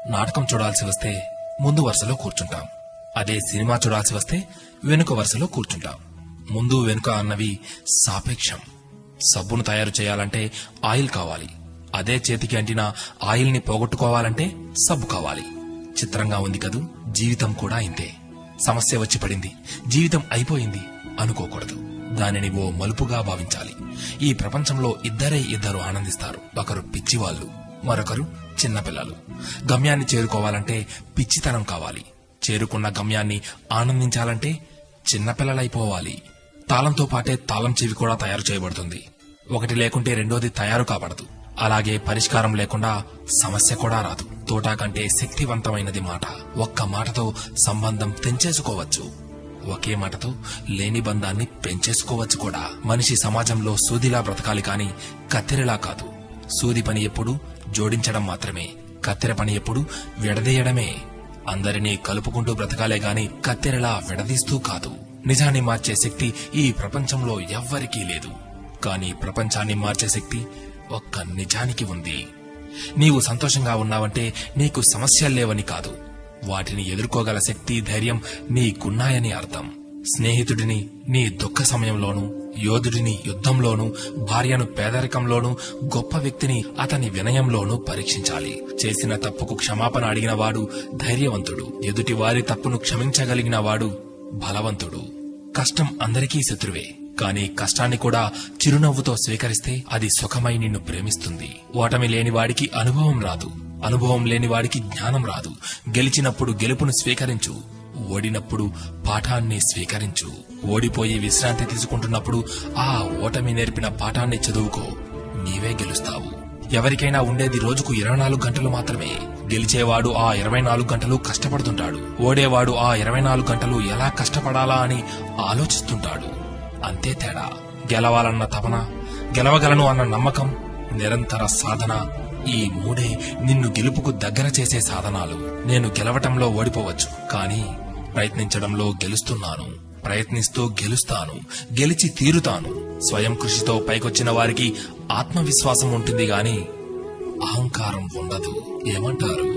నాటకం చూడాల్సి వస్తే ముందు వరుసలో కూర్చుంటాం. అదే సినిమా చూడాల్సి వస్తే వెనుక వరుసలో కూర్చుంటాం. ముందు వెనుక అన్నవి సాపేక్షం. సబ్బును తయారు చేయాలంటే ఆయిల్ కావాలి. అదే చేతికి అంటిన ఆయిల్ ని పోగొట్టుకోవాలంటే సబ్బు కావాలి. చిత్రంగా ఉంది కదూ, జీవితం కూడా ఇంతే. సమస్య వచ్చి పడింది, జీవితం అయిపోయింది అనుకోకూడదు. దానిని ఓ మలుపుగా భావించాలి. ఈ ప్రపంచంలో ఇద్దరు ఆనందిస్తారు. ఒకరు పిచ్చివాళ్లు, మరొకరు చిన్నపిల్లలు. గమ్యాన్ని చేరుకోవాలంటే పిచ్చితనం కావాలి. చేరుకున్న గమ్యాన్ని ఆనందించాలంటే చిన్నపిల్లలైపోవాలి. తాళంతో పాటే తాళం చెవి కూడా తయారు చేయబడుతుంది. ఒకటి లేకుంటే రెండోది తయారు కాబడదు. అలాగే పరిష్కారం లేకుండా సమస్య కూడా రాదు. తోటా కంటే శక్తివంతమైనది మాట. ఒక్క మాటతో సంబంధం తెంచేసుకోవచ్చు. ఒకే మాటతో లేని బంధాన్ని పెంచేసుకోవచ్చు కూడా. మనిషి సమాజంలో సూదిలా బ్రతకాలి కాని కత్తెరలా కాదు. సూది పని ఎప్పుడు జోడించడం మాత్రమే, కత్తెర పని ఎప్పుడు విడదీయడమే. అందరినీ కలుపుకుంటూ బ్రతకాలే గాని కత్తెరలా విడదీస్తూ కాదు. నిజాన్ని మార్చే శక్తి ఈ ప్రపంచంలో ఎవ్వరికీ లేదు. కానీ ప్రపంచాన్ని మార్చే శక్తి ఒక్క నిజానికి ఉంది. నీవు సంతోషంగా ఉన్నావంటే నీకు సమస్యల్లేవని కాదు, వాటిని ఎదుర్కోగల శక్తి, ధైర్యం నీకున్నాయని అర్థం. స్నేహితుడిని నీ దుఃఖ సమయంలోనూ, యోధుడిని యుద్ధంలోనూ, భార్యను పేదరికంలోనూ, గొప్ప వ్యక్తిని అతని వినయంలోనూ పరీక్షించాలి. చేసిన తప్పుకు క్షమాపణ అడిగిన వాడు ధైర్యవంతుడు. ఎదుటి వారి తప్పును క్షమించగలిగిన వాడు బలవంతుడు. కష్టం అందరికీ శత్రువే, కానీ కష్టాన్ని కూడా చిరునవ్వుతో స్వీకరిస్తే అది సుఖమై నిన్ను ప్రేమిస్తుంది. ఓటమి లేని వాడికి అనుభవం రాదు, అనుభవం లేని వాడికి జ్ఞానం రాదు. గెలిచినప్పుడు గెలుపును స్వీకరించు, ఓడినప్పుడు పాఠాన్ని స్వీకరించు. ఓడిపోయి విశ్రాంతి తీసుకుంటున్నప్పుడు ఆ ఓటమి నేర్పిన పాఠాన్ని చదువుకో, నీవే గెలుస్తావు. ఎవరికైనా ఉండేది రోజుకు 24 గంటలు మాత్రమే. గెలిచేవాడు ఆ 24 గంటలు కష్టపడుతుంటాడు. ఓడేవాడు ఆ 24 గంటలు ఎలా కష్టపడాలా అని ఆలోచిస్తుంటాడు. అంతే తేడా. గెలవాలన్న తపన, గెలవగలను అన్న నమ్మకం, నిరంతర సాధన, ఈ మూడే నిన్ను గెలుపుకు దగ్గర చేసే సాధనాలు. నేను గెలవటంలో ఓడిపోవచ్చు, కానీ ప్రయత్నించడంలో గెలుస్తున్నాను. ప్రయత్నిస్తూ గెలుస్తాను, గెలిచి తీరుతాను. స్వయం కృషితో పైకొచ్చిన వారికి ఆత్మవిశ్వాసం ఉంటుంది గాని అహంకారం ఉండదు. ఏమంటారు?